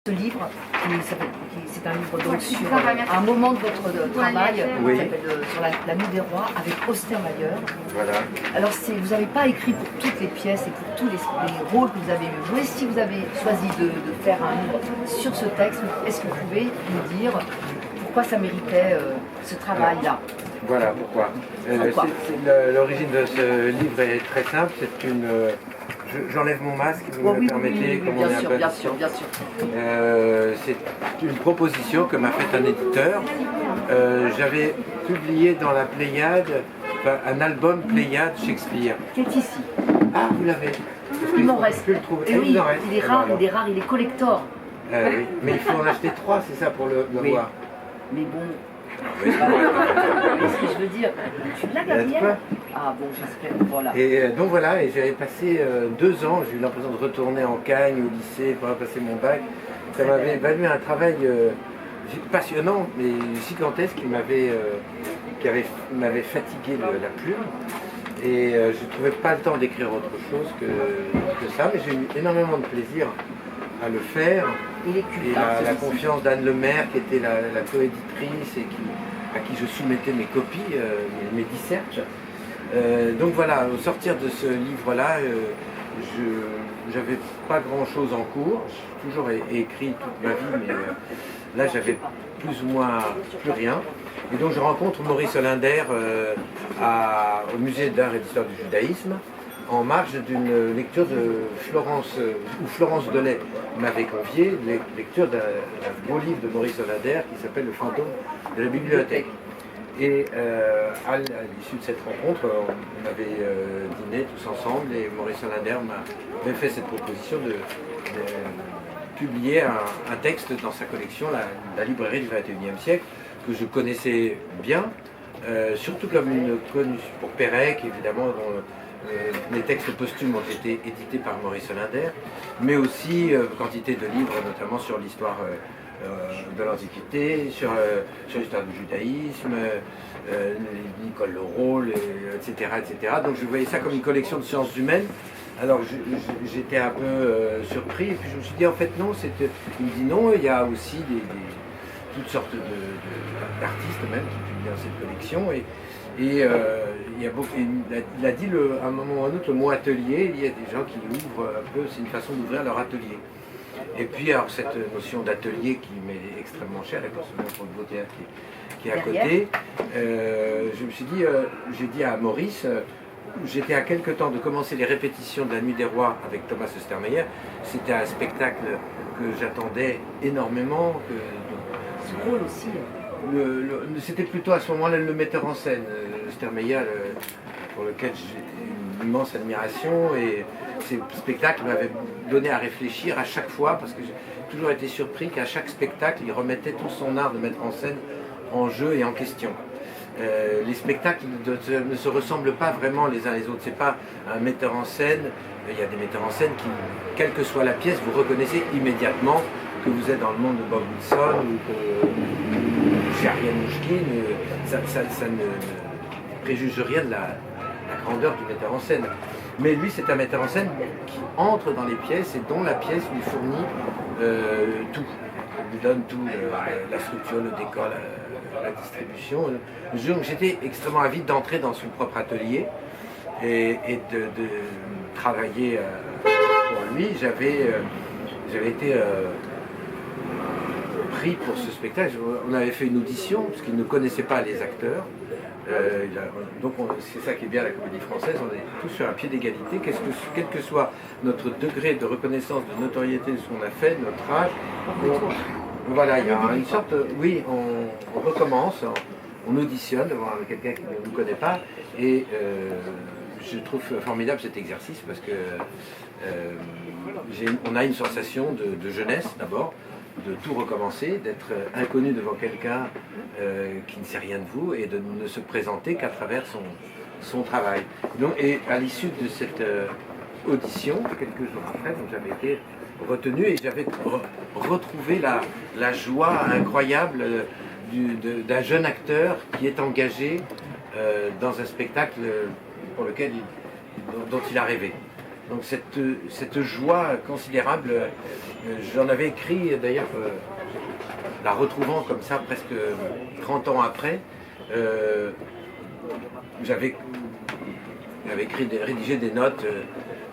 Ce livre, c'est un livre donc sur un moment de votre travail, Oui. qui s'appelle sur la nuit des rois, avec Ostermayer. Voilà. Alors vous n'avez pas écrit pour toutes les pièces et pour tous les rôles que vous avez joués. Si vous avez choisi de faire un livre sur ce texte, est-ce que vous pouvez nous dire pourquoi ça méritait ce travail-là? Voilà pourquoi. Pourquoi L'origine de ce livre est très simple. C'est une. J'enlève mon masque, vous me le permettez, comme on est un peu bien sûr. c'est une proposition que m'a faite un éditeur. J'avais publié dans la Pléiade, un album Pléiade Shakespeare. Qui est ici. Ah, vous l'avez. Il m'en reste. Je peux le trouver. Et oui, il en reste. il est rare, il est collector. Oui. Mais il faut en acheter 3, c'est ça, pour le Oui. voir. Mais bon, Oui. ce que je veux dire, tu l'as, Gabriel? Ah bon, j'espère, voilà. Et donc voilà, et j'avais passé 2 ans, j'ai eu l'impression de retourner en Cagne, au lycée, pour passer mon bac. Ça m'avait valu un travail passionnant, mais gigantesque, qui m'avait fatigué la plume. Et je ne trouvais pas le temps d'écrire autre chose que ça, mais j'ai eu énormément de plaisir à le faire. Il est Et culte, la confiance d'Anne Lemaire, qui était la coéditrice et à qui je soumettais mes copies, mes dissertes. Donc voilà, au sortir de ce livre-là, je n'avais pas grand-chose en cours. J'ai toujours écrit toute ma vie, mais là j'avais plus ou moins plus rien. Et donc je rencontre Maurice Hollander au musée d'art et d'histoire du judaïsme, en marge d'une lecture de Florence Delay m'avait convié, lecture d'un beau livre de Maurice Hollander qui s'appelle Le fantôme de la bibliothèque. Et à l'issue de cette rencontre, on avait dîné tous ensemble et Maurice Hollander m'avait fait cette proposition de publier un texte dans sa collection, la librairie du XXIe siècle, que je connaissais bien, surtout comme une connue pour Pérec, évidemment, dont les textes posthumes ont été édités par Maurice Hollander, mais aussi quantité de livres, notamment sur l'histoire de l'Antiquité, sur l'histoire du judaïsme, Nicole Le Rôle, etc., etc. Donc je voyais ça comme une collection de sciences humaines. Alors j'étais un peu surpris, et puis je me suis dit en fait non, il me dit non, il y a aussi toutes sortes d'artistes même qui publient dans cette collection. Il a dit à un moment ou à un autre le mot atelier, il y a des gens qui ouvrent un peu, c'est une façon d'ouvrir leur atelier. Et puis alors cette notion d'atelier qui m'est extrêmement chère, et pas seulement pour le beau théâtre qui est à côté, je me suis dit, j'ai dit à Maurice, j'étais à quelque temps de commencer les répétitions de la Nuit des Rois avec Thomas Ostermayer. C'était un spectacle que j'attendais énormément. Ce rôle aussi. C'était plutôt à ce moment-là le metteur en scène, Ostermayer, pour lequel j'ai une immense admiration. Et ces spectacles m'avaient donné à réfléchir à chaque fois, parce que j'ai toujours été surpris qu'à chaque spectacle, il remettait tout son art de mettre en scène en jeu et en question. Les spectacles ne se ressemblent pas vraiment les uns les autres. C'est pas un metteur en scène. Il y a des metteurs en scène qui, quelle que soit la pièce, vous reconnaissez immédiatement que vous êtes dans le monde de Bob Wilson ou que chez Ariane Mouchkine. Ça ne préjuge rien de la grandeur du metteur en scène. Mais lui, c'est un metteur en scène qui entre dans les pièces et dont la pièce lui fournit tout. Il lui donne tout, la structure, le décor, la distribution. Donc j'étais extrêmement avide d'entrer dans son propre atelier et de travailler pour lui. J'avais été pris pour ce spectacle. On avait fait une audition parce qu'il ne connaissait pas les acteurs. Donc c'est ça qui est bien à la Comédie Française, on est tous sur un pied d'égalité, quel que soit notre degré de reconnaissance, de notoriété de ce qu'on a fait, notre âge. Voilà, il y a une sorte, oui, on recommence, on auditionne devant quelqu'un qui ne nous connaît pas, et je trouve formidable cet exercice parce que on a une sensation de jeunesse d'abord, de tout recommencer, d'être inconnu devant quelqu'un qui ne sait rien de vous et de ne se présenter qu'à travers son travail. Donc, et à l'issue de cette audition, quelques jours après, j'avais été retenu et j'avais retrouvé la joie incroyable d'un jeune acteur qui est engagé dans un spectacle dont il a rêvé. Donc cette joie considérable, j'en avais écrit d'ailleurs, la retrouvant comme ça presque 30 ans après, j'avais rédigé des notes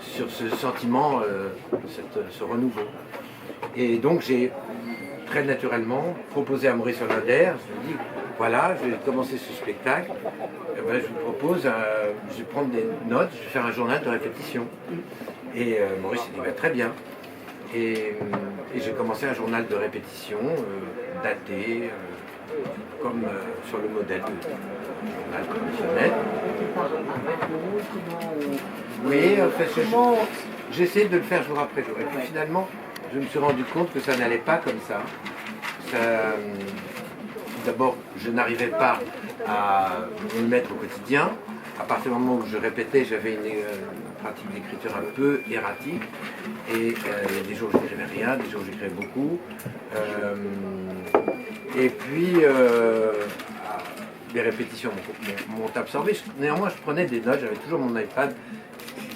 sur ce sentiment, ce renouveau. Et donc j'ai très naturellement proposé à Maurice Hollander, je lui ai dit, voilà, je vais commencer ce spectacle, je vous propose, je vais prendre des notes, je vais faire un journal de répétition. Et Maurice a dit, très bien. Et j'ai commencé un journal de répétition, daté, comme sur le modèle du journal traditionnel. Oui, j'essaie de le faire jour après jour. Et puis finalement, je me suis rendu compte que ça n'allait pas comme ça. D'abord, je n'arrivais pas à me mettre au quotidien. À partir du moment où je répétais, j'avais une pratique d'écriture un peu erratique. Et il y a des jours où j'écrivais rien, des jours où j'écrivais beaucoup. Et puis, les répétitions m'ont absorbé. Néanmoins, je prenais des notes, j'avais toujours mon iPad,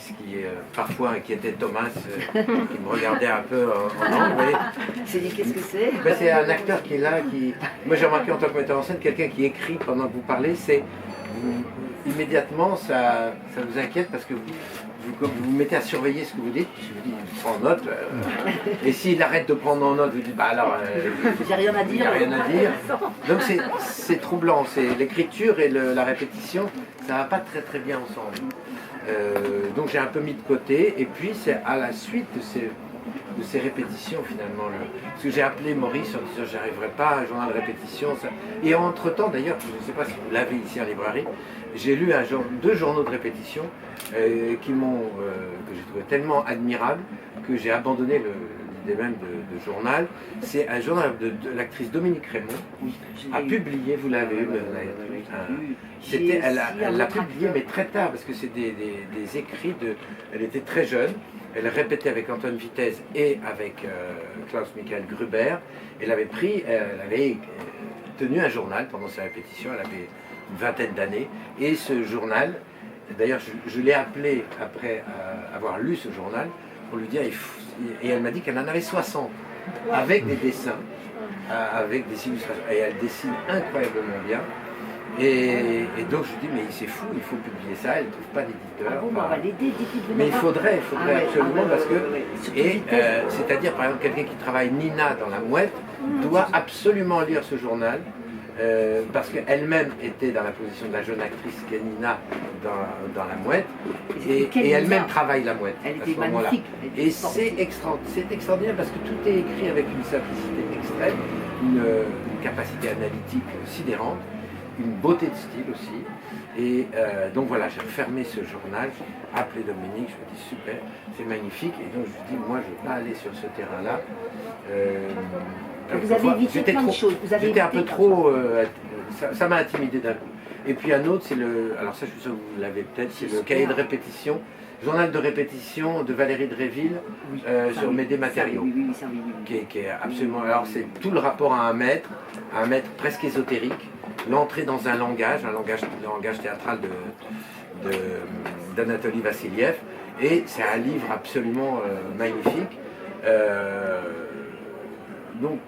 ce qui parfois inquiétait Thomas, qui me regardait un peu en angle. Il s'est dit, qu'est-ce que c'est? C'est un acteur qui est là, moi j'ai remarqué en tant que metteur en scène, quelqu'un qui écrit pendant que vous parlez, immédiatement ça vous inquiète parce que vous vous mettez à surveiller ce que vous dites, puis je vous dis, prends en note, et s'il arrête de prendre en note, vous dites, alors, j'ai rien à dire. Il n'y a rien à dire. Donc c'est troublant, l'écriture et la répétition, ça ne va pas très très bien ensemble. Donc j'ai un peu mis de côté, et puis c'est à la suite de ces répétitions finalement, parce que j'ai appelé Maurice en disant j'arriverai pas à un journal de répétition, et entre temps d'ailleurs, je ne sais pas si vous l'avez ici en librairie, j'ai lu deux journaux de répétition que j'ai trouvé tellement admirables que j'ai abandonné l'idée même de journal. C'est un journal de l'actrice Dominique Raymond a publié, vous l'avez eu, elle l'a publié mais très tard parce que c'est des écrits elle était très jeune. Elle répétait avec Antoine Vitesse et avec Klaus-Michael Gruber. Elle avait tenu un journal pendant sa répétition, elle avait une vingtaine d'années. Et ce journal, d'ailleurs je l'ai appelé après avoir lu ce journal pour lui dire, et elle m'a dit qu'elle en avait 60, avec des dessins, avec des illustrations. Et elle dessine incroyablement bien. Et donc je dis, mais c'est fou, il faut publier ça, elle ne trouve pas d'éditeur. On va l'aider, mais il faudrait absolument, parce que, c'est-à-dire par exemple quelqu'un qui travaille Nina dans La Mouette, doit absolument lire ce journal, parce qu'elle-même était dans la position de la jeune actrice qu'est Nina dans La Mouette, et elle-même travaille La Mouette elle à ce moment-là. Et c'est extraordinaire parce que tout est écrit avec une simplicité extrême, une capacité analytique sidérante, une beauté de style aussi. Et donc voilà, j'ai fermé ce journal, j'ai appelé Dominique, je me dis super, c'est magnifique. Et donc je lui dis, moi je ne veux pas aller sur ce terrain-là. Vous avez évité plein de choses. J'étais un peu trop... ça m'a intimidé d'un coup. Et puis un autre, c'est alors ça je suis sûr que vous l'avez peut-être, c'est le cahier de répétition, journal de répétition de Valérie Dréville sur Médée Matériaux. Qui est absolument... Alors c'est tout le rapport à un maître presque ésotérique, l'entrée dans un langage théâtral d'Anatoly Vassiliev, et c'est un livre absolument magnifique. Donc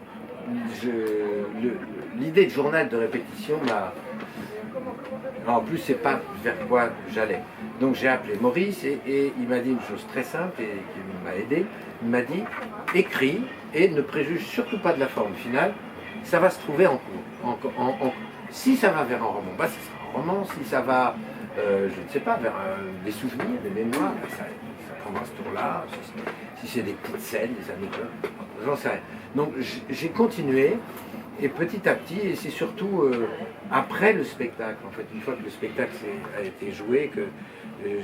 l'idée de journal de répétition m'a... En plus, c'est pas vers quoi j'allais. Donc j'ai appelé Maurice et il m'a dit une chose très simple et qui m'a aidé. Il m'a dit, écris et ne préjuge surtout pas de la forme finale, ça va se trouver en cours. Si ça va vers un roman, ce sera un roman. Si ça va, je ne sais pas, vers des souvenirs, des mémoires, ça prendra ce tour-là. Si c'est des petites scènes, des anecdotes, j'en sais rien. Donc j'ai continué, et petit à petit, et c'est surtout après le spectacle, en fait, une fois que le spectacle a été joué, que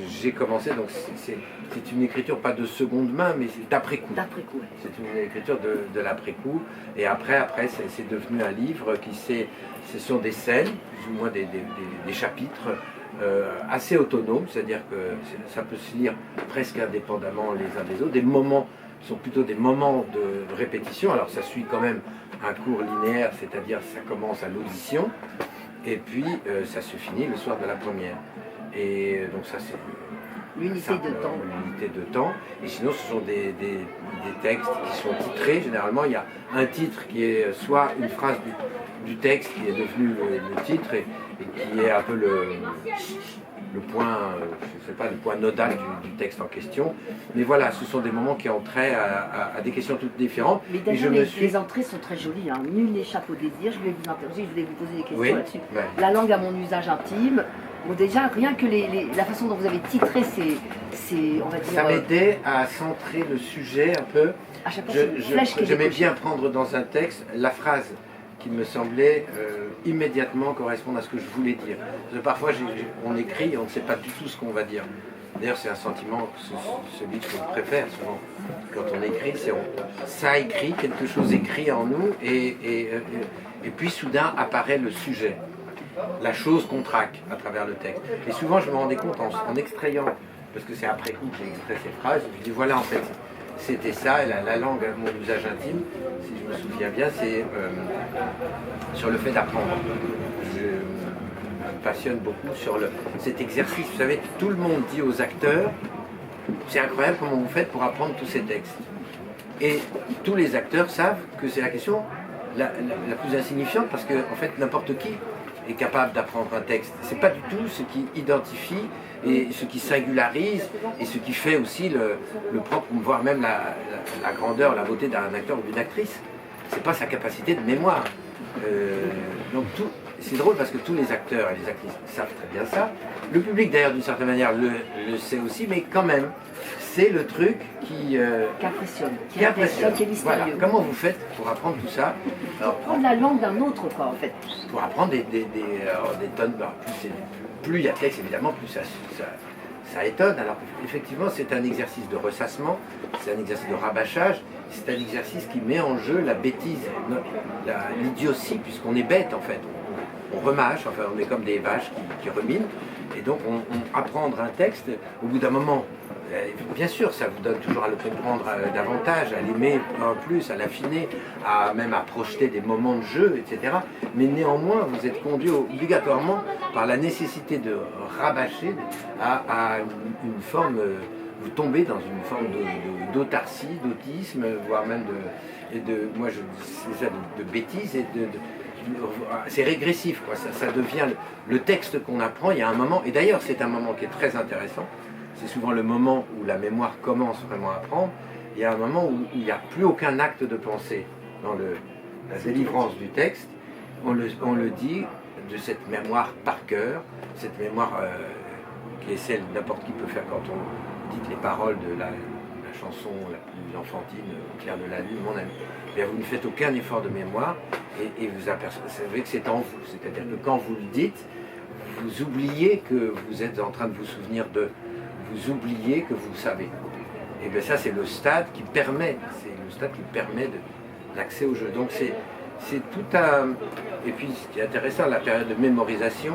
j'ai commencé. Donc c'est une écriture pas de seconde main, mais d'après coup. C'est une écriture de l'après-coup, et après c'est devenu un livre ce sont des scènes, plus ou moins des chapitres assez autonomes, c'est-à-dire que ça peut se lire presque indépendamment les uns des autres. Des moments sont plutôt des moments de répétition, alors ça suit quand même un cours linéaire, c'est-à-dire ça commence à l'audition, et puis ça se finit le soir de la première. Et donc ça L'unité de temps. L'unité de temps. Et sinon, ce sont des textes qui sont titrés. Généralement, il y a un titre qui est soit une phrase du texte qui est devenu le titre et qui est un peu le point, je sais pas, le point nodal du texte en question. Mais voilà, ce sont des moments qui ont trait à des questions toutes différentes. Mais d'ailleurs, les entrées sont très jolies. Hein. Nul n'échappe au désir. Je voulais vous interroger, je voulais vous poser des questions là-dessus. Ouais. La langue à mon usage intime. Bon, déjà, rien que la façon dont vous avez titré on va dire... Ça m'aidait à centrer le sujet un peu. À chaque fois, c'est une flèche qui J'aimais bien prendre dans un texte la phrase qui me semblait immédiatement correspondre à ce que je voulais dire. Parce que parfois, on écrit et on ne sait pas du tout ce qu'on va dire. D'ailleurs, c'est un sentiment, celui que je préfère souvent. Quand on écrit, ça écrit, quelque chose écrit en nous, et puis soudain apparaît le sujet. La chose qu'on traque à travers le texte. Et souvent, je me rendais compte en extrayant, parce que c'est après coup que j'ai extrait ces phrases, je dis voilà, en fait, c'était ça, et la langue à mon usage intime, si je me souviens bien, c'est sur le fait d'apprendre. Je me passionne beaucoup sur cet exercice. Vous savez, tout le monde dit aux acteurs, c'est incroyable comment vous faites pour apprendre tous ces textes. Et tous les acteurs savent que c'est la question la plus insignifiante, parce que en fait, n'importe qui est capable d'apprendre un texte. C'est pas du tout ce qui identifie et ce qui singularise et ce qui fait aussi le propre, voire même la grandeur, la beauté d'un acteur ou d'une actrice. C'est pas sa capacité de mémoire. Donc c'est drôle parce que tous les acteurs et les actrices savent très bien ça. Le public d'ailleurs d'une certaine manière le sait aussi, mais quand même, c'est le truc qui impressionne, qui est mystérieux. Voilà. Comment vous faites pour apprendre tout ça? Alors, prendre la langue d'un autre, quoi, en fait. Pour apprendre des tonnes. Plus il y a de texte, évidemment, plus ça étonne. Alors effectivement, c'est un exercice de ressassement, c'est un exercice de rabâchage, c'est un exercice qui met en jeu la bêtise, l'idiotie, puisqu'on est bête en fait. On remâche, enfin on est comme des vaches qui ruminent, et donc on apprendre un texte, au bout d'un moment, bien sûr, ça vous donne toujours à le comprendre davantage, à l'aimer un plus, à l'affiner, même à projeter des moments de jeu, etc. Mais néanmoins, vous êtes conduit obligatoirement par la nécessité de rabâcher à une forme, vous tombez dans une forme d'autarcie, d'autisme, voire même de bêtise et c'est régressif, quoi. Ça devient le texte qu'on apprend. Il y a un moment, et d'ailleurs c'est un moment qui est très intéressant, c'est souvent le moment où la mémoire commence vraiment à apprendre. Il y a un moment où il n'y a plus aucun acte de pensée dans la délivrance du texte. On le dit de cette mémoire par cœur, cette mémoire qui est celle n'importe qui peut faire quand on dit les paroles de la chanson la plus enfantine, au clair de la lune, mon ami. Bien, vous ne faites aucun effort de mémoire et vous apercevez que c'est en vous. C'est-à-dire que quand vous le dites, vous oubliez que vous êtes en train de vous souvenir de, vous oubliez que vous savez. Et bien ça, c'est le stade qui permet, l'accès au jeu. Donc c'est tout un... Et puis ce qui est intéressant, la période de mémorisation,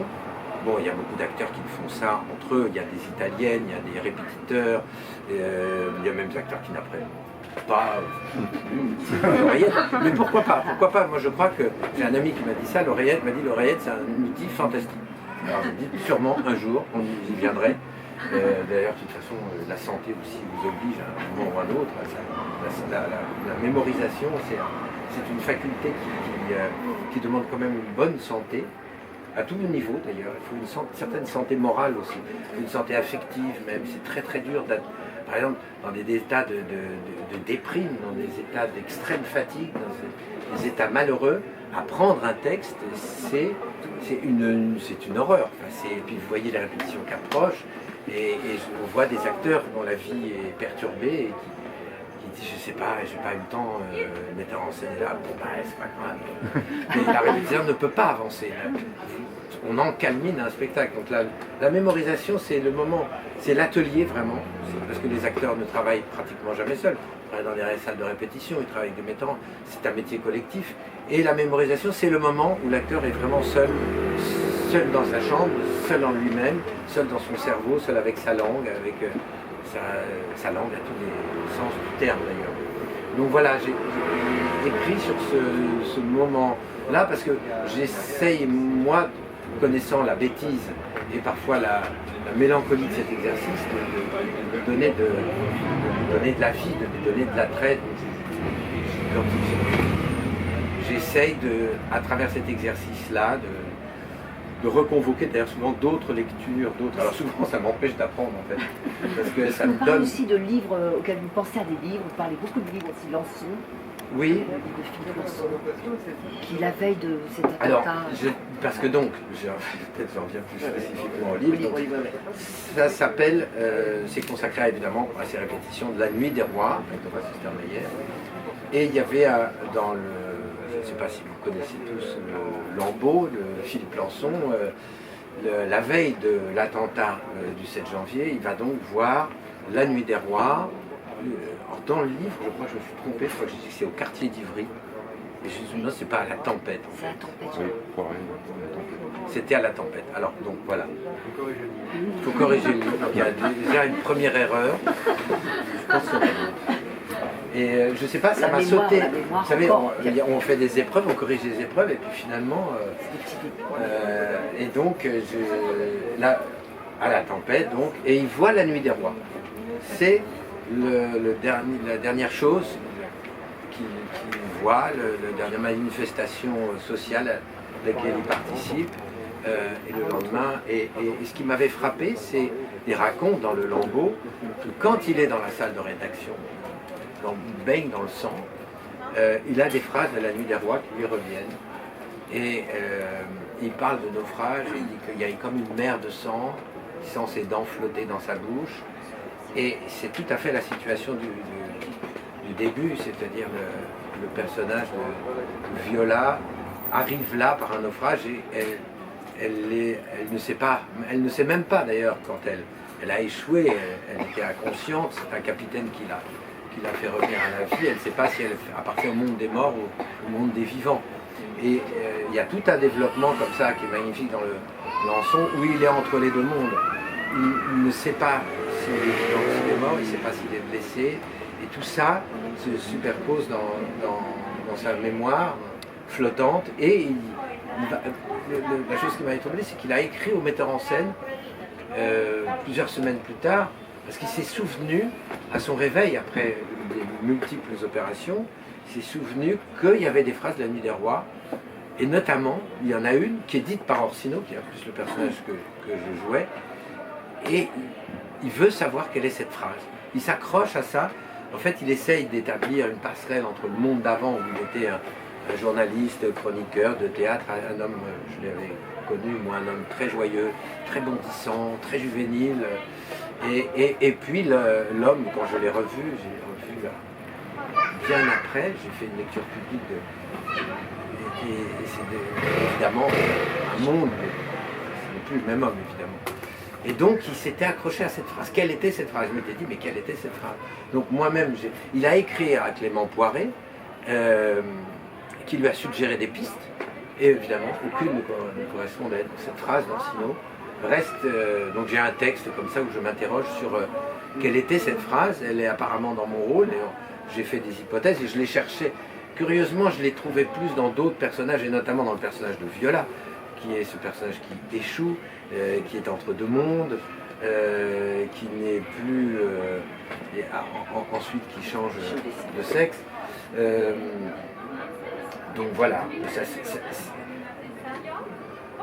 bon, il y a beaucoup d'acteurs qui font ça entre eux, il y a des italiennes, il y a des répétiteurs, il y a même des acteurs qui n'apprennent pas l'oreillette. Mais pourquoi pas? Pourquoi pas? Moi je crois que j'ai un ami qui m'a dit ça, l'oreillette m'a dit l'oreillette c'est un outil fantastique. Alors je dis sûrement un jour on y viendrait. D'ailleurs de toute façon la santé aussi vous oblige à un moment ou à un autre. La mémorisation c'est une faculté qui demande quand même une bonne santé. À tous les niveaux d'ailleurs, il faut une certaine santé morale aussi, une santé affective même, c'est très très dur d'être, par exemple, dans des états de déprime, dans des états d'extrême fatigue, dans des états malheureux, apprendre un texte, c'est une horreur. Enfin, et puis vous voyez les répétitions qui approchent, et on voit des acteurs dont la vie est perturbée, et qui disent, je sais pas, j'ai pas eu le temps, le metteur en scène est là, bon bah c'est pas grave. Mais la répétition ne peut pas avancer. On encalmine un spectacle. Donc la mémorisation, c'est le moment, c'est l'atelier vraiment, parce que les acteurs ne travaillent pratiquement jamais seuls. Ils travaillent dans les salles de répétition, ils travaillent avec des metteurs, c'est un métier collectif. Et la mémorisation, c'est le moment où l'acteur est vraiment seul dans sa chambre, seul en lui-même, seul dans son cerveau, seul avec sa langue, avec sa langue à tous les sens du terme d'ailleurs. Donc voilà, j'ai écrit sur ce moment-là parce que j'essaye, moi, connaissant la bêtise et parfois la mélancolie de cet exercice, de lui donner de la vie, de lui donner de l'attrait. Donc, j'essaye à travers cet exercice-là, de reconvoquer d'ailleurs souvent d'autres lectures, Alors souvent ça m'empêche d'apprendre en fait, parce que ça me parlez donne... aussi de livres auxquels vous pensez à des livres, vous parlez beaucoup de livres aussi, Lançon, Oui. de Philippe Lançon, qui la veille de cet attentat... Alors, parce que donc, peut-être j'en reviens plus spécifiquement au livre, donc, ça s'appelle, c'est consacré évidemment à ces répétitions de La Nuit des Rois, avec Thomas Ostermeyer, et il y avait dans le... Je ne sais pas si vous connaissez tous le Lambeau, le Philippe Lançon, la veille de l'attentat du 7 janvier, il va donc voir La Nuit des Rois. Dans le livre, je crois que je me suis trompé, je crois que j'ai dit que c'est au quartier d'Ivry. Et je dis non, c'est pas à la Tempête. C'est la tempête. Oui, C'était à la Tempête. Alors, donc voilà. Il faut corriger le livre. Donc, il y a déjà une première erreur. Je pense qu'il y en a d'autres. Et je sais pas, ça m'a sauté. Vous savez, on fait des épreuves, on corrige des épreuves, et puis finalement. Et donc, là, à la Tempête, donc, et il voit La Nuit des Rois. C'est la dernière chose qu'il voit, la dernière manifestation sociale à laquelle il participe, et le lendemain. Et ce qui m'avait frappé, c'est, il raconte dans le Lambeau que quand il est dans la salle de rédaction, baigne dans le sang, il a des phrases de La Nuit des Rois qui lui reviennent. Et il parle de naufrage, il dit qu'il y a comme une mer de sang, il sent ses dents flotter dans sa bouche. Et c'est tout à fait la situation du début, c'est-à-dire le personnage de Viola arrive là par un naufrage et elle ne sait même pas d'ailleurs quand elle a échoué, elle était inconsciente, c'est un capitaine qui l'a fait revenir à la vie, elle ne sait pas si elle appartient au monde des morts ou au monde des vivants. Et il y a tout un développement comme ça qui est magnifique dans le Lançon, où il est entre les deux mondes. Il ne sait pas s'il est vivant ou s'il est mort, il ne sait pas s'il est blessé, et tout ça se superpose dans sa mémoire flottante, et la chose qui m'a étonné, c'est qu'il a écrit au metteur en scène plusieurs semaines plus tard, parce qu'il s'est souvenu, à son réveil après des multiples opérations, il s'est souvenu qu'il y avait des phrases de La Nuit des Rois, et notamment, il y en a une qui est dite par Orsino, qui est en plus le personnage que je jouais, et il veut savoir quelle est cette phrase. Il s'accroche à ça. En fait, il essaye d'établir une passerelle entre le monde d'avant, où il était un journaliste, chroniqueur de théâtre, un homme, je l'avais connu, moi, un homme très joyeux, très bondissant, très juvénile. Et puis l'homme, quand je l'ai revu, bien après, j'ai fait une lecture publique et c'est évidemment un monde, ce n'est plus le même homme, évidemment. Et donc, il s'était accroché à cette phrase. Quelle était cette phrase? Je m'étais dit, mais quelle était cette phrase? Donc, moi-même, il a écrit à Clément Poiret, qui lui a suggéré des pistes, et évidemment, aucune ne correspondait. Donc, cette phrase d'Orsino reste. Donc, j'ai un texte comme ça où je m'interroge sur quelle était cette phrase. Elle est apparemment dans mon rôle, et j'ai fait des hypothèses, et je l'ai cherché. Curieusement, je l'ai trouvé plus dans d'autres personnages, et notamment dans le personnage de Viola, qui est ce personnage qui échoue, qui est entre deux mondes, qui n'est plus... ensuite qui change de sexe. Donc voilà,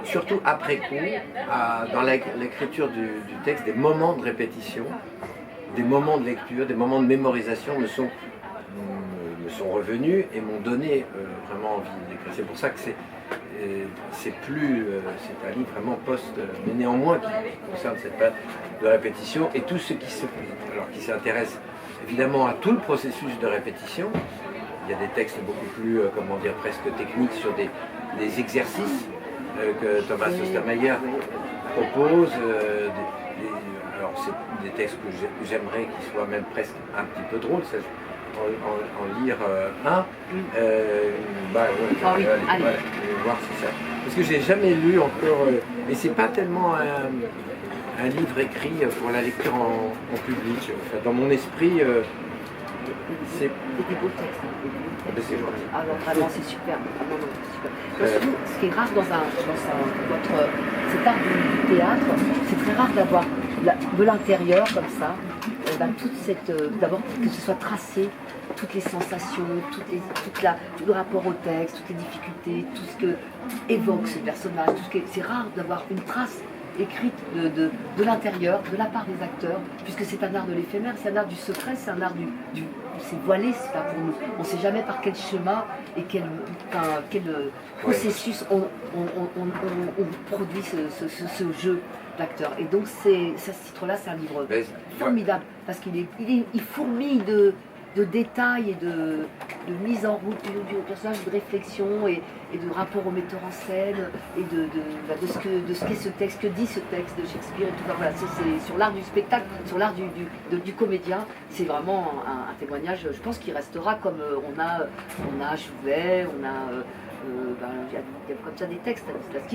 surtout après coup, dans l'écriture du texte, des moments de répétition, des moments de lecture, des moments de mémorisation me sont revenus et m'ont donné vraiment envie d'écrire. C'est pour ça que c'est un livre vraiment mais néanmoins qui concerne cette période de répétition et tout ce qui s'intéresse évidemment à tout le processus de répétition. Il y a des textes beaucoup plus, presque techniques sur des exercices que Thomas Ostermeyer propose. Alors c'est des textes que j'aimerais qu'ils soient même presque un petit peu drôles. En lire un. Allez, voir si ça. Parce que j'ai jamais lu encore, et c'est pas tellement un livre écrit pour la lecture en public. Enfin, dans mon esprit, C'est- des beaux textes. Des beaux textes. Mais c'est gentil. Ah non, vraiment, c'est super. Ah non, non, c'est super. Parce que ce qui est rare cet art du théâtre, c'est très rare d'avoir de l'intérieur comme ça, toute cette, d'abord que ce soit tracé, toutes les sensations, tout le rapport au texte, toutes les difficultés, tout ce que évoque ce personnage, c'est rare d'avoir une trace écrite de l'intérieur, de la part des acteurs, puisque c'est un art de l'éphémère, c'est un art du secret, c'est un art c'est voilé, c'est pas pour nous. On ne sait jamais par quel chemin et quel processus on produit ce jeu d'acteurs. Et donc ce titre-là, c'est un livre formidable, parce il fourmille de détails et de mise en route du personnage, de réflexion et de rapport au metteur en scène et de ce qu'est ce texte, que dit ce texte de Shakespeare et tout. Voilà, c'est sur l'art du spectacle, sur l'art du comédien. C'est vraiment un témoignage, je pense, qui restera comme on a Jouvet, on a... il y a comme ça des textes,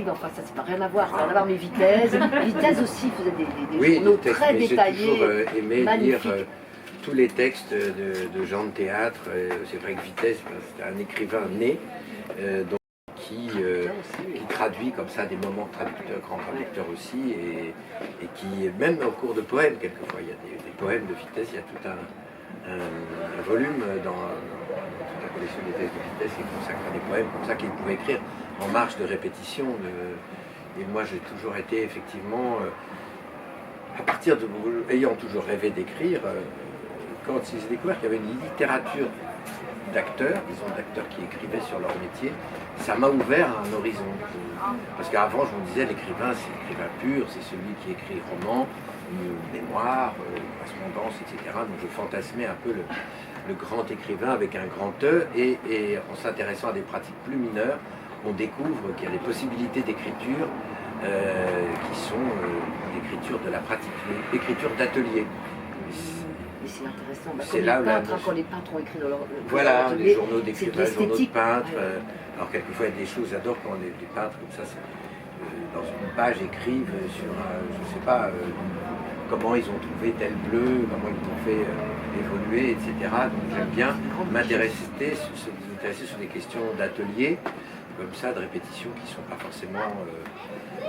enfin ça c'est pas rien à voir, ça n'a rien à voir, mais Vitesse aussi faisait des journaux très détaillés, j'ai toujours aimé magnifiques. lire tous les textes de gens de théâtre. C'est vrai que Vitesse, c'était un écrivain né, qui traduit comme ça des moments traducteurs, grands traducteurs aussi, et qui, même au cours de poèmes, quelquefois, il y a des poèmes de Vitesse, il y a tout un volume dans toute la collection des textes de Vitesse qui est consacré à des poèmes comme ça qu'il pouvait écrire en marge de répétition. Et moi, j'ai toujours été effectivement, ayant toujours rêvé d'écrire, quand j'ai découvert qu'il y avait une littérature d'acteurs, disons d'acteurs qui écrivaient sur leur métier, ça m'a ouvert un horizon. Parce qu'avant, je me disais, l'écrivain, c'est l'écrivain pur, c'est celui qui écrit roman, mémoire, correspondance, etc. Donc je fantasmais un peu le grand écrivain avec un grand E, et en s'intéressant à des pratiques plus mineures, on découvre qu'il y a des possibilités d'écriture qui sont l'écriture de la pratique, l'écriture d'atelier. Mais c'est intéressant, C'est là quand les peintres ont écrit dans leur voilà, atelier, les journaux d'écrivains, les journaux de peintres. Ouais. Alors quelquefois il y a des choses, j'adore quand les peintres comme ça, dans une page écrivent sur, je sais pas, comment ils ont trouvé tel bleu, comment ils l'ont fait évoluer, etc. Donc j'aime bien m'intéresser sur des questions d'atelier, comme ça, de répétition, qui sont pas forcément,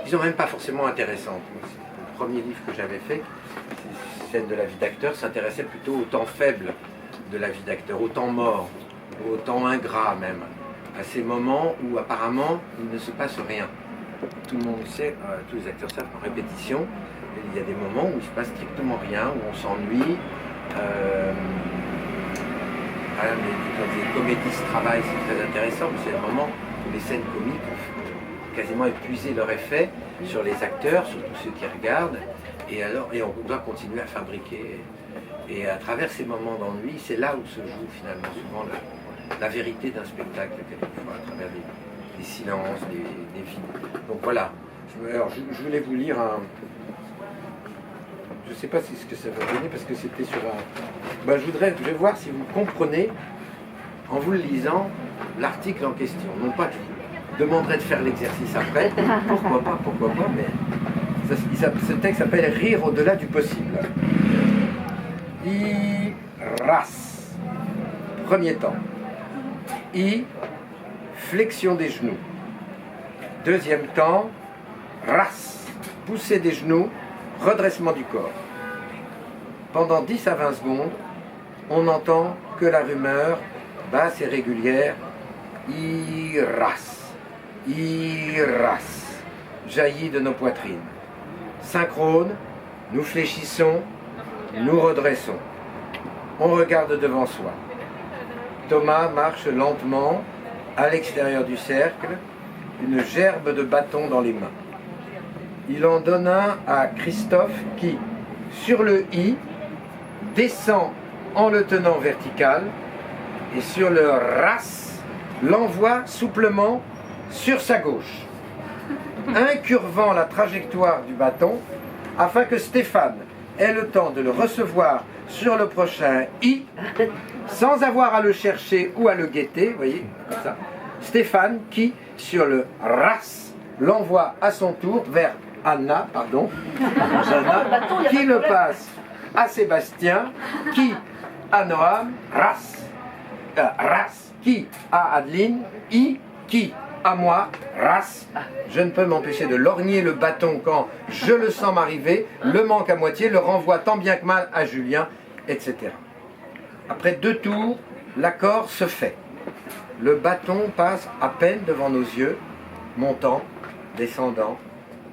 qui sont même pas forcément intéressantes. Le premier livre que j'avais fait, Scène de la vie d'acteur, s'intéressait plutôt au temps faible de la vie d'acteur, au temps mort, au temps ingrat même, à ces moments où apparemment il ne se passe rien. Tout le monde sait, tous les acteurs savent en répétition, il y a des moments où il ne se passe strictement rien, où on s'ennuie. Voilà, mais quand les comédistes travaillent, c'est très intéressant, mais c'est le moment où les scènes comiques ont quasiment épuisé leur effet sur les acteurs, sur tous ceux qui regardent, et on doit continuer à fabriquer. Et à travers ces moments d'ennui, c'est là où se joue finalement souvent la vérité d'un spectacle, quelquefois, à travers des silences, des vides. Donc voilà, je voulais vous lire un... Je ne sais pas ce que ça va donner, parce que c'était sur un... je vais voir si vous comprenez, en vous le lisant, l'article en question. Non pas que je vous demanderai de faire l'exercice après, pourquoi pas, mais... Ce texte s'appelle « Rire au-delà du possible ». I-ras. Premier temps. I, flexion des genoux. Deuxième temps, ras, poussée des genoux, redressement du corps. Pendant 10 à 20 secondes, on n'entend que la rumeur basse et régulière I-ras, I-ras, jaillit de nos poitrines. Synchrone, nous fléchissons, nous redressons. On regarde devant soi. Thomas marche lentement à l'extérieur du cercle, une gerbe de bâton dans les mains. Il en donne un à Christophe qui, sur le I, descend en le tenant vertical et sur le ras, l'envoie souplement sur sa gauche, incurvant la trajectoire du bâton afin que Stéphane ait le temps de le recevoir sur le prochain I sans avoir à le chercher ou à le guetter, vous voyez, comme ça. Stéphane qui, sur le ras, l'envoie à son tour vers Anna, qui le passe à Sébastien, qui, à Noam, ras. Ras, qui à Adeline, qui à moi, ras. Je ne peux m'empêcher de lorgner le bâton quand je le sens m'arriver, le manque à moitié, le renvoie tant bien que mal à Julien, etc. Après 2 tours, l'accord se fait. Le bâton passe à peine devant nos yeux, montant, descendant,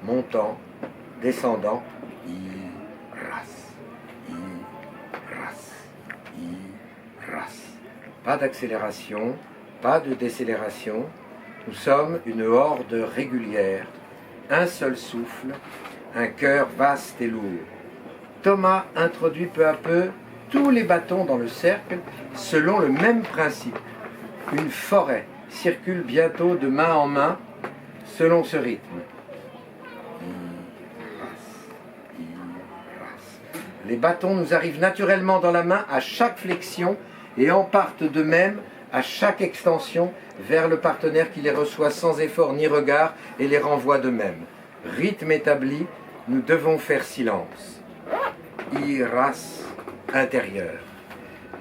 montant, descendant. Pas d'accélération, pas de décélération. Nous sommes une horde régulière, un seul souffle, un cœur vaste et lourd. Thomas introduit peu à peu tous les bâtons dans le cercle selon le même principe. Une forêt circule bientôt de main en main selon ce rythme. Les bâtons nous arrivent naturellement dans la main à chaque flexion et en partent de même à chaque extension vers le partenaire qui les reçoit sans effort ni regard et les renvoie de même. Rythme établi, nous devons faire silence. Iras intérieur.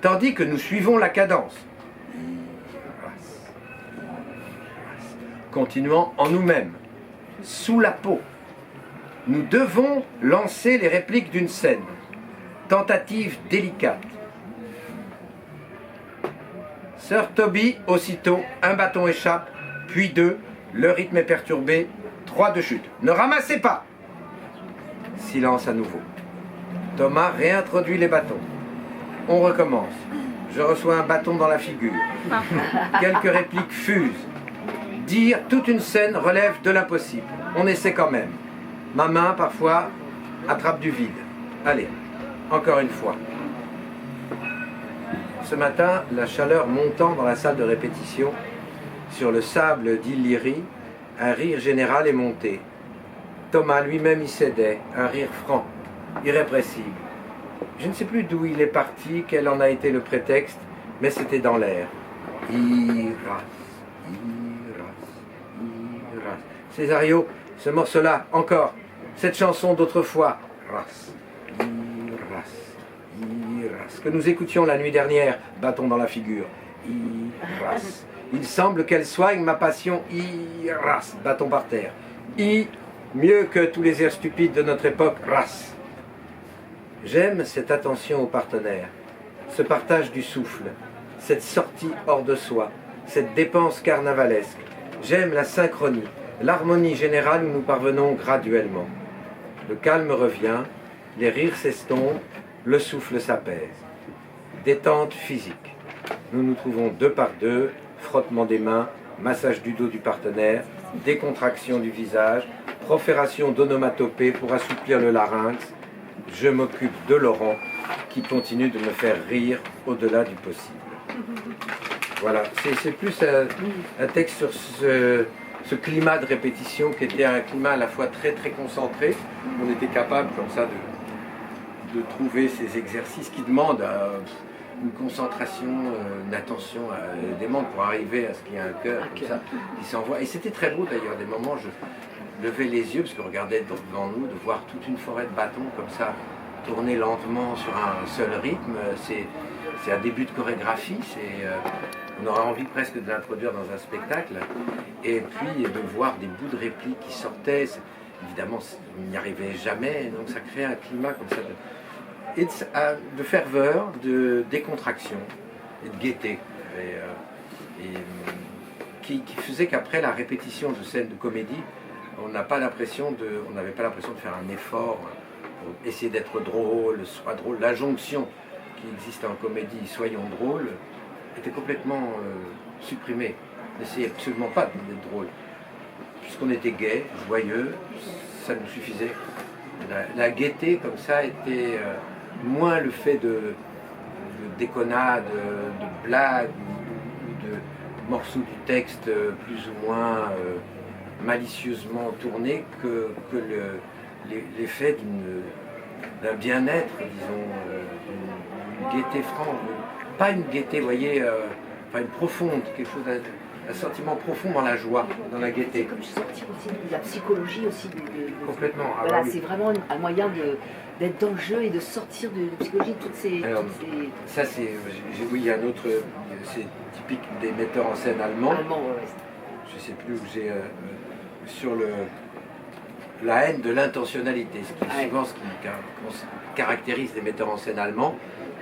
Tandis que nous suivons la cadence. Continuant en nous-mêmes, sous la peau. Nous devons lancer les répliques d'une scène. Tentative délicate. Sœur Toby, aussitôt, un bâton échappe, puis 2, le rythme est perturbé, 3 de chute. Ne ramassez pas! Silence à nouveau. Thomas réintroduit les bâtons. On recommence. Je reçois un bâton dans la figure. Quelques répliques fusent. Dire toute une scène relève de l'impossible. On essaie quand même. Ma main, parfois, attrape du vide. Allez, encore une fois. Ce matin, la chaleur montant dans la salle de répétition, sur le sable d'Illyrie, un rire général est monté. Thomas lui-même y cédait, un rire franc, irrépressible. Je ne sais plus d'où il est parti, quel en a été le prétexte, mais c'était dans l'air. Iras, iras, iras. Césario, ce morceau-là, encore, cette chanson d'autrefois. Ras, iras, que nous écoutions la nuit dernière, bâton dans la figure. Iras. Il semble qu'elle soigne ma passion. Iras, bâton par terre. Mieux que tous les airs stupides de notre époque. Ras. J'aime cette attention au partenaire, ce partage du souffle, cette sortie hors de soi, cette dépense carnavalesque. J'aime la synchronie, l'harmonie générale où nous parvenons graduellement. Le calme revient, les rires s'estompent, le souffle s'apaise. Détente physique. Nous nous trouvons 2 par 2, frottement des mains, massage du dos du partenaire, décontraction du visage, profération d'onomatopée pour assouplir le larynx. Je m'occupe de Laurent qui continue de me faire rire au-delà du possible. Voilà, c'est plus un texte sur ce climat de répétition qui était un climat à la fois très très concentré. On était capable comme ça de trouver ces exercices qui demandent une concentration, une attention démente pour arriver à ce qu'il y ait un cœur comme ça, qui s'envoie. Et c'était très beau d'ailleurs, des moments je levais les yeux parce que je regardais devant nous, de voir toute une forêt de bâtons comme ça tourner lentement sur un seul rythme. C'est un début de chorégraphie, on aurait envie presque de l'introduire dans un spectacle. Et puis de voir des bouts de répliques qui sortaient, évidemment on n'y arrivait jamais, donc ça crée un climat comme ça de ferveur, de décontraction et de gaieté. Qui faisait qu'après la répétition de scènes de comédie, on n'avait pas l'impression de faire un effort pour essayer d'être drôle, soit drôle. L'injonction qui existe en comédie, soyons drôles, était complètement supprimée. N'essayez absolument pas d'être drôle. Puisqu'on était gai, joyeux, ça nous suffisait. La gaieté comme ça était moins le fait de déconnades, de blagues ou de morceaux du texte plus ou moins malicieusement tournés que l'effet d'un bien-être, disons, d'une gaieté franche. Pas une gaieté, vous voyez, enfin une profonde, quelque chose un sentiment profond dans la joie, dans la C'est gaieté. comme sortir aussi de la psychologie aussi. Complètement. Ah, Voilà, bah oui. c'est vraiment un moyen d'être dans le jeu et de sortir de la psychologie toutes ces... Alors, ça c'est, oui, il y a un autre, c'est typique des metteurs en scène allemands. Je ne sais plus où j'ai sur la haine de l'intentionnalité, ce qui est souvent ce qui caractérise les metteurs en scène allemands.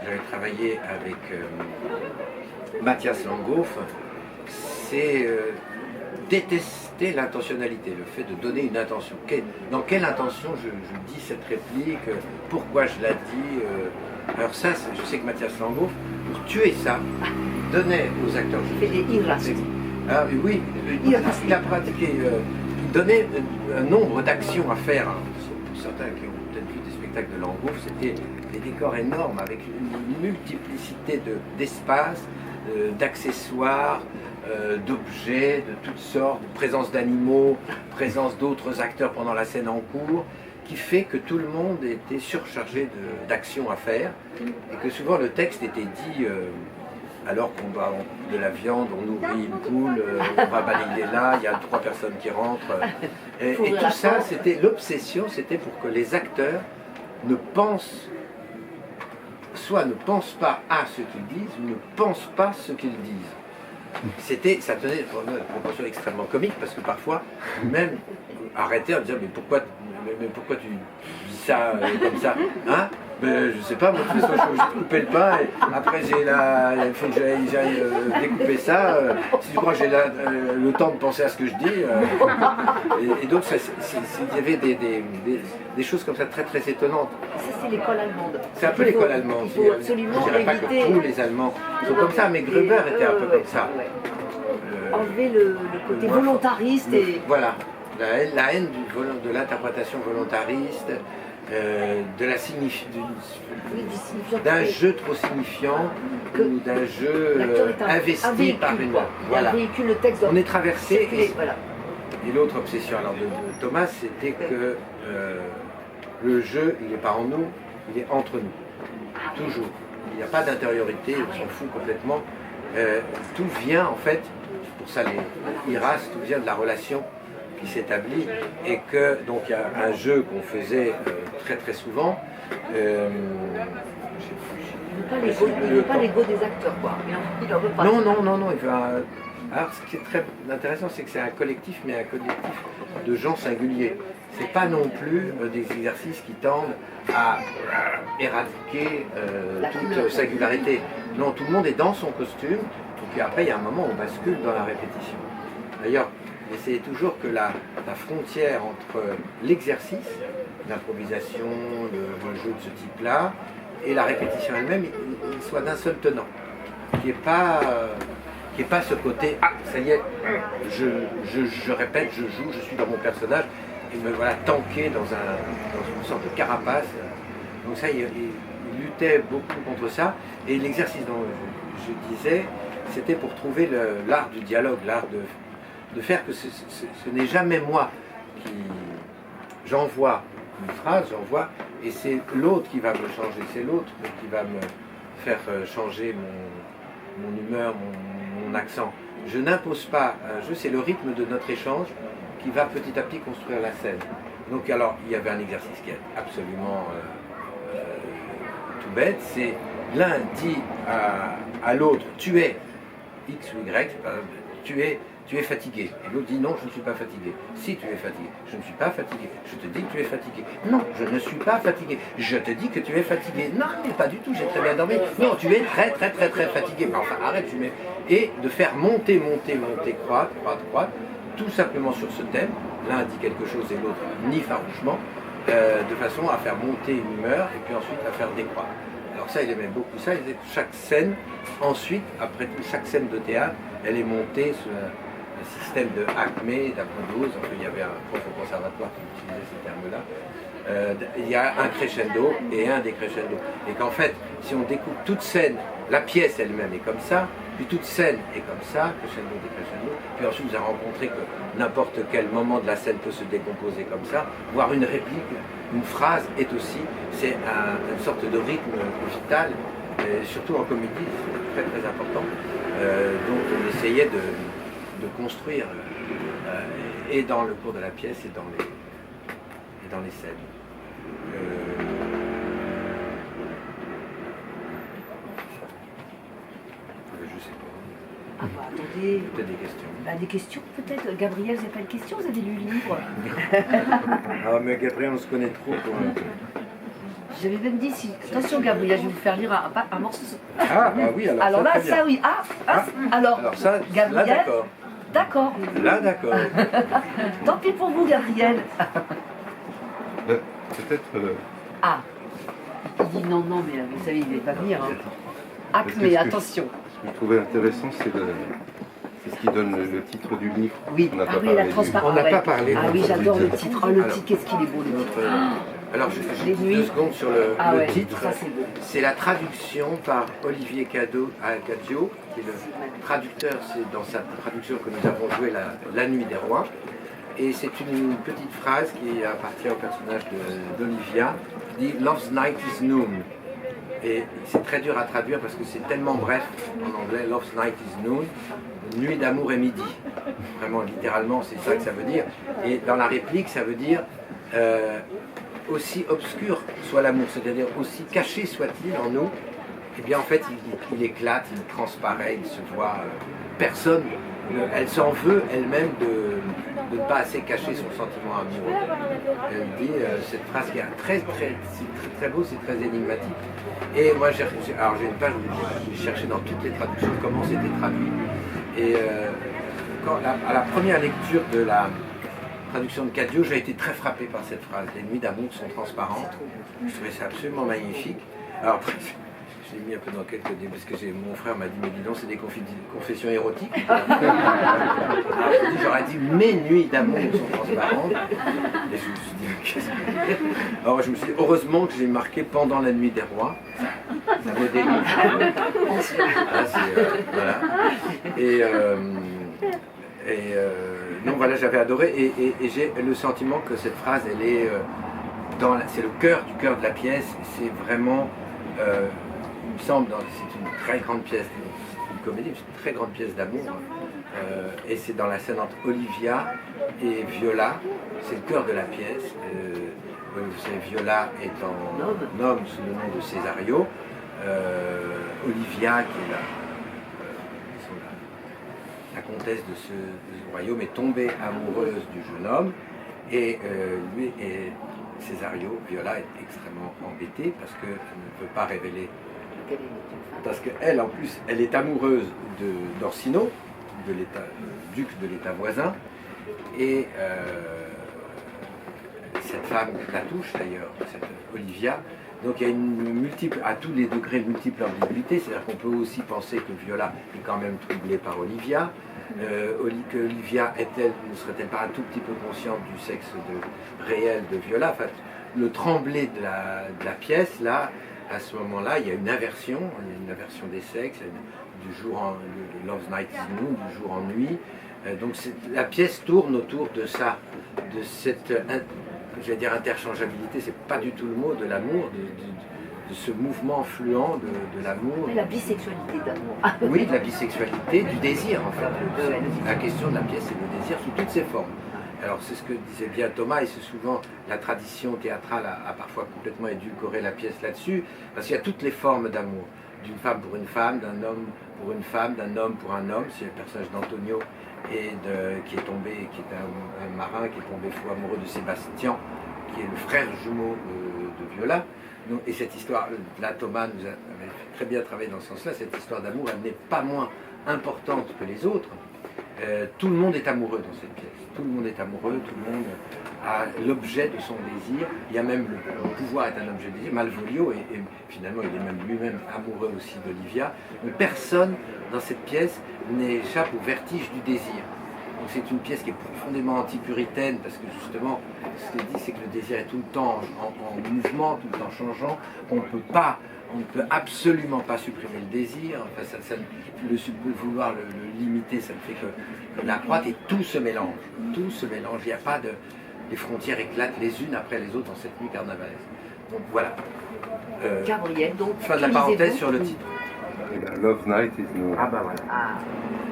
J'avais travaillé avec Matthias Langhoff, c'est détester l'intentionnalité, le fait de donner une intention. Dans quelle intention je dis cette réplique, pourquoi je la dis. Alors ça, je sais que Matthias Langhoff, pour tuer ça, il donnait aux acteurs. Il fait des iras. Ah, oui, il a pratiqué, il donnait un nombre d'actions à faire. Pour certains qui ont peut-être vu des spectacles de Langhoff, c'était des décors énormes avec une multiplicité d'espaces, d'accessoires, d'objets de toutes sortes, présence d'animaux, présence d'autres acteurs pendant la scène en cours, qui fait que tout le monde était surchargé d'actions à faire et que souvent le texte était dit alors qu'on va de la viande, on nourrit une poule, on va balayer là, il y a 3 personnes qui rentrent. Et tout ça, c'était l'obsession, c'était pour que les acteurs ne pensent pas à ce qu'ils disent, ou ne pensent pas ce qu'ils disent. Ça tenait une proportion extrêmement comique, parce que parfois, même arrêter en disant mais pourquoi tu dis ça comme ça, hein? Ben, je sais pas, moi je suis obligé de couper le pain et après il faut que j'aille découper ça. Si je crois que j'ai le temps de penser à ce que je dis. Et donc il y avait des choses comme ça très très étonnantes. Ça c'est l'école allemande. C'est un peu l'école allemande. Il faut absolument je dirais pas éviter... que tous les Allemands sont comme ça, mais Gruber était un peu comme ça. Enlever le côté volontariste et... Voilà, la haine de l'interprétation volontariste. D'un jeu trop signifiant ou d'un jeu investi par une... Voilà. Le texte on est traversé et l'autre obsession alors, de Thomas, c'était que le jeu, il n'est pas en nous, il est entre nous, toujours. Il n'y a pas d'intériorité, on s'en fout complètement. Tout vient en fait, pour ça les iras, tout vient de la relation qui s'établit et que donc il y a un jeu qu'on faisait très très souvent. Il ne veut pas l'ego des acteurs, quoi. Il en veut pas. Non. Il veut alors ce qui est très intéressant, c'est que c'est un collectif, mais un collectif de gens singuliers. C'est pas non plus des exercices qui tendent à éradiquer toute singularité. Non, tout le monde est dans son costume, et puis après il y a un moment où on bascule dans la répétition. D'ailleurs, essayez toujours que la frontière entre l'exercice, l'improvisation, le jeu de ce type-là, et la répétition elle-même, il soit d'un seul tenant. Qui n'est pas ce côté « Ah, ça y est, je répète, je joue, je suis dans mon personnage », et me voilà tanké dans une sorte de carapace. Donc ça, il luttait beaucoup contre ça. Et l'exercice dont je disais, c'était pour trouver l'art du dialogue, l'art de faire que ce n'est jamais moi qui j'envoie une phrase, et c'est l'autre qui va me changer, c'est l'autre qui va me faire changer mon humeur, mon accent. Je n'impose pas un jeu, c'est le rythme de notre échange qui va petit à petit construire la scène. Donc alors, il y avait un exercice qui est absolument tout bête, c'est l'un dit à l'autre, tu es X ou Y, tu es fatigué. Et l'autre dit non, je ne suis pas fatigué. Si tu es fatigué, je ne suis pas fatigué. Je te dis que tu es fatigué. Non, je ne suis pas fatigué. Je te dis que tu es fatigué. Non, mais pas du tout, j'ai très bien dormi. Non, tu es très très très très fatigué. Mais enfin, arrête, Et de faire monter, croître, tout simplement sur ce thème. L'un dit quelque chose et l'autre nie farouchement, de façon à faire monter une humeur et puis ensuite à faire décroître. Alors ça, il aimait beaucoup ça. Il disait que chaque scène, ensuite, après tout, chaque scène de théâtre, elle est montée sur un système de Acmé, d'Apollose. Enfin, il y avait un prof au conservatoire qui utilisait ces termes-là. Il y a un crescendo et un décrescendo. Et qu'en fait, si on découpe toute scène, la pièce elle-même est comme ça, puis toute scène est comme ça, crescendo, décrescendo, puis ensuite vous avez rencontré que n'importe quel moment de la scène peut se décomposer comme ça, voire une réplique, une phrase est aussi, c'est une sorte de rythme vital, et surtout en comédie, c'est très très important. Donc on essayait de construire, et dans le cours de la pièce et dans les scènes. Je sais pas. Ah bah attendez. Peut-être des questions. Bah, des questions peut-être. Gabriel, vous n'avez pas de questions? Vous avez lu le livre? Ah mais Gabriel, on se connaît trop pour... J'avais même dit, si... attention Gabriel, je vais vous faire lire un morceau. Ah bah oui, alors Alors ça, là, très bien. ça oui. Alors ça, Gabriel, là d'accord. D'accord. Là d'accord. Tant pis pour vous, Gabriel. Peut-être... Ah. Il dit non, mais vous savez, il ne va pas venir. Hein. Parce que mais ce que attention. Ce que je trouvais intéressant, c'est ce qui donne le titre du livre. Oui, On n'a pas oui, la parlé transparence. On n'a pas parlé. Ah oui, j'adore le titre. Oh, le titre, qu'est-ce qu'il est beau, le titre. Alors, je Les dis nuits. 2 secondes sur le Ouais, titre. ça, c'est beau. C'est la traduction par Olivier Caddio, qui est le traducteur. C'est dans sa traduction que nous avons joué la Nuit des Rois. Et c'est une petite phrase qui appartient au personnage d'Olivia, qui dit « Love's night is noon ». Et c'est très dur à traduire parce que c'est tellement bref en anglais, « Love's night is noon ». Nuit d'amour est midi. Vraiment, littéralement, c'est ça que ça veut dire. Et dans la réplique, ça veut dire aussi obscur soit l'amour, c'est-à-dire aussi caché soit-il en nous, eh bien en fait il éclate, il transparaît, il se voit. Personne, elle s'en veut elle-même de ne pas assez cacher son sentiment amoureux. Elle dit cette phrase qui est très beau, c'est très énigmatique. Et moi j'ai une page où j'ai cherché dans toutes les traductions comment c'était traduit. Et à la première lecture de la traduction de Caddio, j'ai été très frappé par cette phrase. Les nuits d'amour sont transparentes. Je trouvais ça absolument magnifique. Alors, je l'ai mis un peu dans quelques dés, parce que mon frère m'a dit, mais dis donc, c'est des confessions érotiques. J'aurais dit, mes nuits d'amour sont transparentes. Et je me suis dit, qu'est-ce que... Alors, je me suis dit, heureusement que j'ai marqué pendant la nuit des rois. Ça me délivre. Voilà. Donc voilà, j'avais adoré et j'ai le sentiment que cette phrase, elle est c'est le cœur du cœur de la pièce. C'est vraiment, il me semble, c'est une très grande pièce, une comédie, c'est une très grande pièce d'amour. Et c'est dans la scène entre Olivia et Viola, c'est le cœur de la pièce. Vous savez, Viola est en homme sous le nom de Cesario. Olivia, qui est la comtesse de ce royaume, est tombée amoureuse du jeune homme et lui et Cesario, Viola, est extrêmement embêtée parce qu'elle ne peut pas révéler, parce qu'elle en plus elle est amoureuse d'Orsino, duc de l'état voisin, et cette femme la touche d'ailleurs, cette Olivia. Donc il y a à tous les degrés multiples ambiguïtés, c'est-à-dire qu'on peut aussi penser que Viola est quand même troublée par Olivia, que Olivia ne serait-elle pas un tout petit peu consciente du sexe réel de Viola. Enfin, le tremblé de la pièce, là, à ce moment-là, il y a une inversion des sexes, du jour de Love's Night is Noon, du jour en nuit. Donc la pièce tourne autour de ça, de cette... je vais dire interchangeabilité, c'est pas du tout le mot, de l'amour, de ce mouvement fluent de l'amour. Mais la bisexualité d'amour. Oui, de la bisexualité, du désir en fait. La question de la pièce, c'est le désir sous toutes ses formes. Alors c'est ce que disait bien Thomas, et c'est souvent la tradition théâtrale a parfois complètement édulcoré la pièce là-dessus, parce qu'il y a toutes les formes d'amour. D'une femme pour une femme, d'un homme pour une femme, d'un homme pour un homme. C'est le personnage d'Antonio qui est un marin qui est tombé fou amoureux de Sébastien, qui est le frère jumeau de Viola. Et cette histoire, là Thomas nous avait très bien travaillé dans ce sens-là, cette histoire d'amour, elle n'est pas moins importante que les autres. Tout le monde est amoureux dans cette pièce. Tout le monde est amoureux, tout le monde a l'objet de son désir. Il y a même le pouvoir est un objet de désir. Malvolio, et finalement il est même lui-même amoureux aussi d'Olivia. Mais personne dans cette pièce n'échappe au vertige du désir. Donc c'est une pièce qui est profondément anti-puritaine, parce que justement, ce qu'elle dit, c'est que le désir est tout le temps en mouvement, tout le temps changeant. On ne peut absolument pas supprimer le désir. Enfin, vouloir le limiter, ça ne fait que l'accroître, et tout se mélange. Tout se mélange. Il n'y a pas les frontières éclatent les unes après les autres dans cette nuit carnavalaise. Donc voilà. Gabriel, donc. Fin de la parenthèse sur le titre. bien, Love Night is Noon. Ah bah voilà.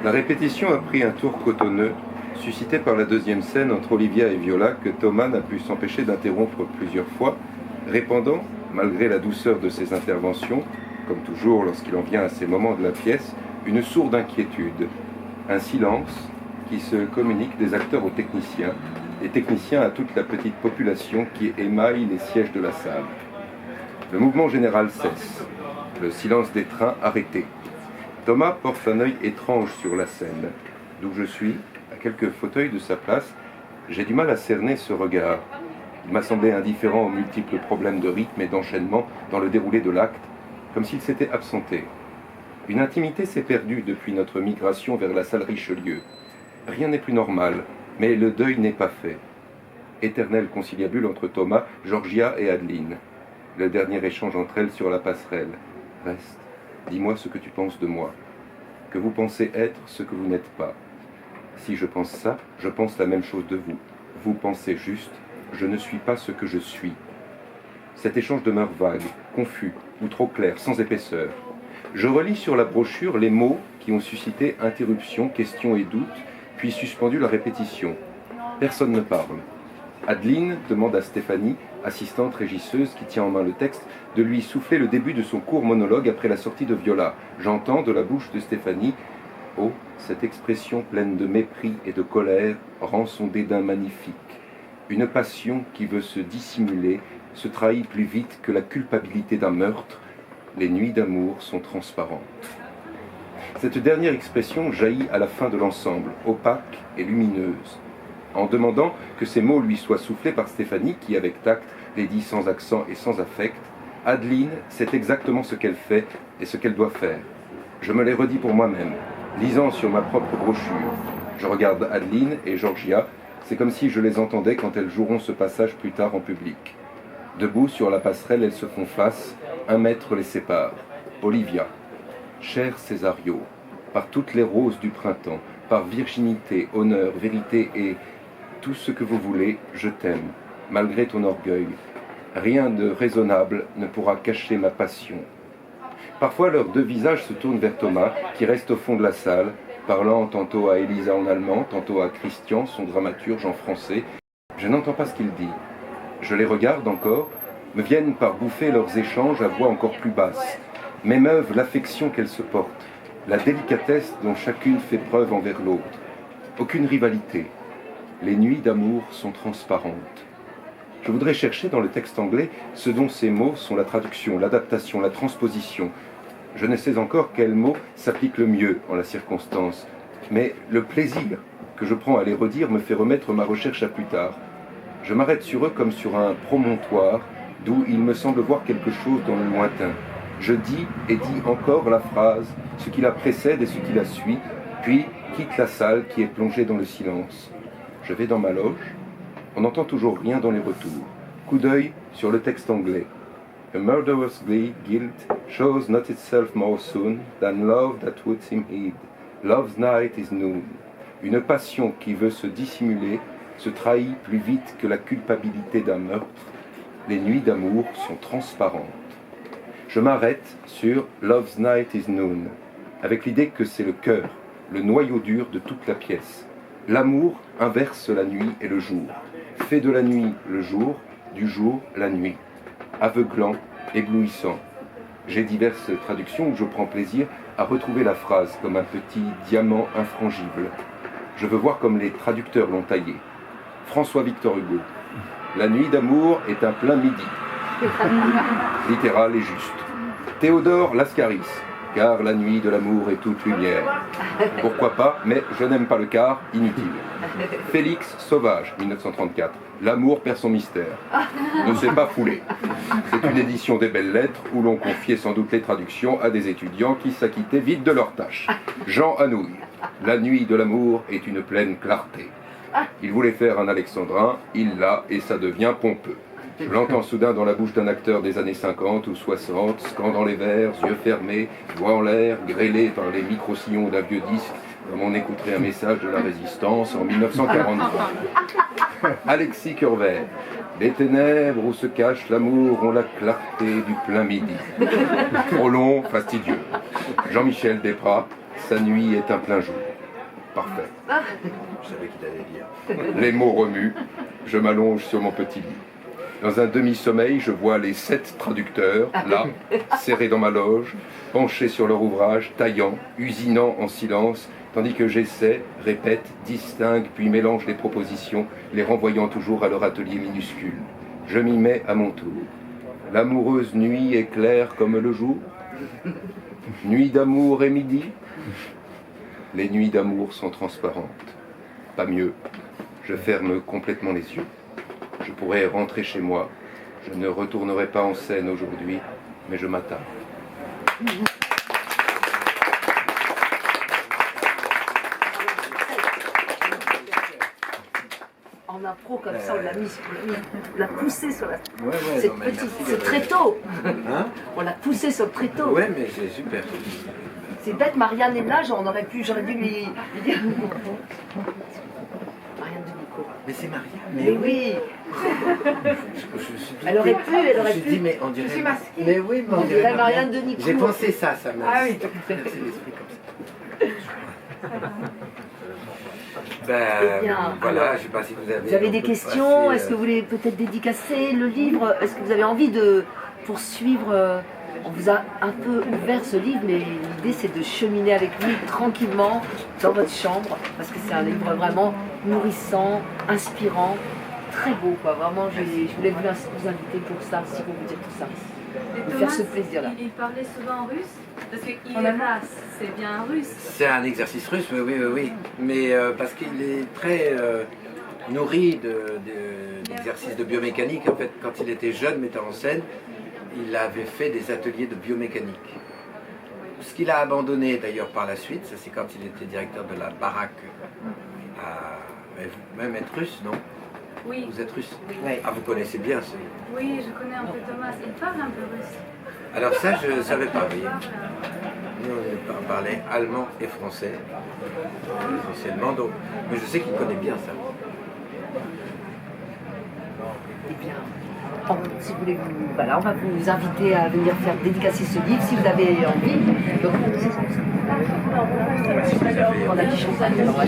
La répétition a pris un tour cotonneux, suscité par la deuxième scène entre Olivia et Viola que Thomas n'a pu s'empêcher d'interrompre plusieurs fois, répandant, malgré la douceur de ses interventions, comme toujours lorsqu'il en vient à ces moments de la pièce, une sourde inquiétude, un silence qui se communique des acteurs aux techniciens, des techniciens à toute la petite population qui émaille les sièges de la salle. Le mouvement général cesse, le silence des trains arrêté. Thomas porte un œil étrange sur la scène. D'où je suis, à quelques fauteuils de sa place, j'ai du mal à cerner ce regard. Il m'a semblé indifférent aux multiples problèmes de rythme et d'enchaînement dans le déroulé de l'acte, comme s'il s'était absenté. Une intimité s'est perdue depuis notre migration vers la salle Richelieu. Rien n'est plus normal, mais le deuil n'est pas fait. Éternelle conciliabule entre Thomas, Georgia et Adeline. Le dernier échange entre elles sur la passerelle. Reste, dis-moi ce que tu penses de moi. Que vous pensez être ce que vous n'êtes pas. Si je pense ça, je pense la même chose de vous. Vous pensez juste, je ne suis pas ce que je suis. Cet échange demeure vague, confus ou trop clair, sans épaisseur. Je relis sur la brochure les mots qui ont suscité interruption, questions et doutes, puis suspendu la répétition. Personne ne parle. Adeline demande à Stéphanie, assistante régisseuse qui tient en main le texte, de lui souffler le début de son court monologue après la sortie de Viola. J'entends de la bouche de Stéphanie « Oh, cette expression pleine de mépris et de colère rend son dédain magnifique. Une passion qui veut se dissimuler se trahit plus vite que la culpabilité d'un meurtre. Les nuits d'amour sont transparentes. » Cette dernière expression jaillit à la fin de l'ensemble, opaque et lumineuse. En demandant que ces mots lui soient soufflés par Stéphanie, qui avec tact les dit sans accent et sans affect, Adeline sait exactement ce qu'elle fait et ce qu'elle doit faire. Je me l'ai redit pour moi-même, lisant sur ma propre brochure. Je regarde Adeline et Georgia, c'est comme si je les entendais quand elles joueront ce passage plus tard en public. Debout sur la passerelle, elles se font face, 1 mètre les sépare. Olivia. Cher Césario, par toutes les roses du printemps, par virginité, honneur, vérité et tout ce que vous voulez, je t'aime, malgré ton orgueil. Rien de raisonnable ne pourra cacher ma passion. Parfois, leurs 2 visages se tournent vers Thomas, qui reste au fond de la salle, parlant tantôt à Elisa en allemand, tantôt à Christian, son dramaturge en français. Je n'entends pas ce qu'il dit. Je les regarde encore, me viennent par bouffer leurs échanges à voix encore plus basse. M'émeuve l'affection qu'elles se portent, la délicatesse dont chacune fait preuve envers l'autre. Aucune rivalité. Les nuits d'amour sont transparentes. Je voudrais chercher dans le texte anglais ce dont ces mots sont la traduction, l'adaptation, la transposition. Je ne sais encore quel mot s'applique le mieux en la circonstance, mais le plaisir que je prends à les redire me fait remettre ma recherche à plus tard. Je m'arrête sur eux comme sur un promontoire d'où il me semble voir quelque chose dans le lointain. Je dis et dis encore la phrase, ce qui la précède et ce qui la suit, puis quitte la salle qui est plongée dans le silence. Je vais dans ma loge, on n'entend toujours rien dans les retours. Coup d'œil sur le texte anglais. A murderous guilt shows not itself more soon than love that would him hid. Love's night is noon. Une passion qui veut se dissimuler se trahit plus vite que la culpabilité d'un meurtre. Les nuits d'amour sont transparentes. Je m'arrête sur Love's Night is Noon, avec l'idée que c'est le cœur, le noyau dur de toute la pièce. L'amour inverse la nuit et le jour, fait de la nuit le jour, du jour la nuit. Aveuglant, éblouissant. J'ai diverses traductions où je prends plaisir à retrouver la phrase comme un petit diamant infrangible. Je veux voir comme les traducteurs l'ont taillé. François-Victor Hugo. La nuit d'amour est un plein midi. Littéral et juste. Théodore Lascaris, car la nuit de l'amour est toute lumière. Pourquoi pas, mais je n'aime pas le car, inutile. Félix Sauvage, 1934. L'amour perd son mystère. Ne s'est pas foulé. C'est une édition des belles lettres où l'on confiait sans doute les traductions à des étudiants qui s'acquittaient vite de leurs tâches. Jean Anouilh. La nuit de l'amour est une pleine clarté. Il voulait faire un alexandrin, il l'a et ça devient pompeux. Je l'entends soudain dans la bouche d'un acteur des années 50 ou 60, scandant les vers, yeux fermés, voix en l'air, grêlé par les micro-sillons d'un vieux disque, comme on écouterait un message de la résistance en 1943. Alexis Curver. Les ténèbres où se cache l'amour ont la clarté du plein midi. Trop long, fastidieux. Jean-Michel Desprats. Sa nuit est un plein jour. Parfait. Je savais qu'il allait dire. Les mots remuent. Je m'allonge sur mon petit lit. Dans un demi-sommeil, je vois les 7 traducteurs, là, serrés dans ma loge, penchés sur leur ouvrage, taillant, usinant en silence, tandis que j'essaie, répète, distingue, puis mélange les propositions, les renvoyant toujours à leur atelier minuscule. Je m'y mets à mon tour. L'amoureuse nuit est claire comme le jour. Nuit d'amour et midi. Les nuits d'amour sont transparentes. Pas mieux. Je ferme complètement les yeux. Je pourrais rentrer chez moi. Je ne retournerai pas en scène aujourd'hui, mais je m'attarde. En impro comme ça, on l'a poussé sur la... Ouais, C'est non, mais petit, merci, c'est très tôt. Hein? On l'a poussé sur le très tôt. Ouais, mais c'est super. C'est bête, Marianne est là, j'aurais dû lui dire... Marianne de Nico. Mais c'est Marianne. Mais oui, Je suis elle aurait pu, elle Je aurait me suis pu. dit, mais on dirait. Je suis masquée. Mais oui, mais on On dirait dirait Marianne de Nico. J'ai pensé ça m'a. Ah oui. C'est l'esprit comme ça. Ben, Eh bien, voilà, alors, je ne sais pas si vous avez. Vous avez on des peut questions? passer, Est-ce que vous voulez peut-être dédicacer le livre? Est-ce que vous avez envie de poursuivre? On vous a un peu ouvert ce livre, mais l'idée c'est de cheminer avec lui tranquillement dans votre chambre, parce que c'est un livre vraiment nourrissant, inspirant, très beau, quoi. Vraiment, je voulais vous inviter pour ça, si vous vous dire tout ça. Et Vous Thomas, faire ce plaisir-là. il parlait souvent en russe? Parce que En allemand. Ira, c'est bien russe. C'est un exercice russe, oui. Mais parce qu'il est très nourri d'exercices de biomécanique. En fait, quand il était jeune metteur en scène, il avait fait des ateliers de biomécanique. Ce qu'il a abandonné d'ailleurs par la suite, ça c'est quand il était directeur de la baraque mais vous même être russe, non? Oui, Vous êtes russe? Oui. Ah, vous connaissez bien ce... oui, je connais un peu Thomas. Il parle un peu russe. Alors ça, je ne savais pas, vous voyez. Il parle, Nous, on parlait allemand et français, essentiellement, donc... mais je sais qu'il connaît bien ça. Eh bien, si vous voulez, voilà, on va vous inviter à venir faire dédicacer ce livre si vous avez envie. Donc, c'est ça. On a dit Chantal, alors on va